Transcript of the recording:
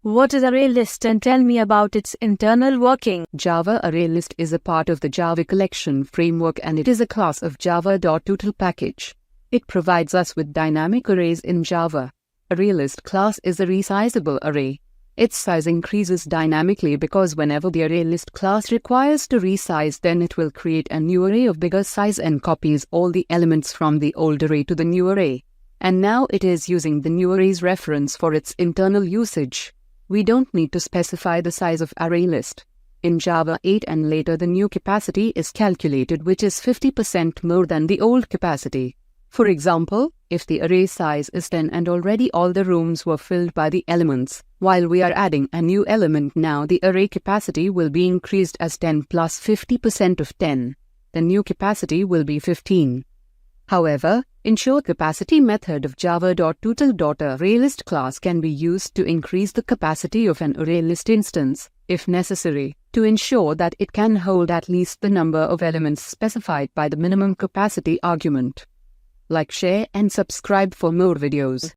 What is ArrayList and tell me about its internal working? Java ArrayList is a part of the Java collection framework and it is a class of Java.util package. It provides us with dynamic arrays in Java. ArrayList class is a resizable array. Its size increases dynamically because whenever the ArrayList class requires to resize, then it will create a new array of bigger size and copies all the elements from the old array to the new array. And now it is using the new array's reference for its internal usage. We don't need to specify the size of ArrayList. In Java 8 and later, the new capacity is calculated, which is 50% more than the old capacity. For example, if the array size is 10 and already all the rooms were filled by the elements, while we are adding a new element now, the array capacity will be increased as 10 plus 50% of 10. The new capacity will be 15. However, InsureCapacity method of Java.util.ArrayList class can be used to increase the capacity of an ArrayList instance, if necessary, to ensure that it can hold at least the number of elements specified by the minimum capacity argument. Like, share and subscribe for more videos.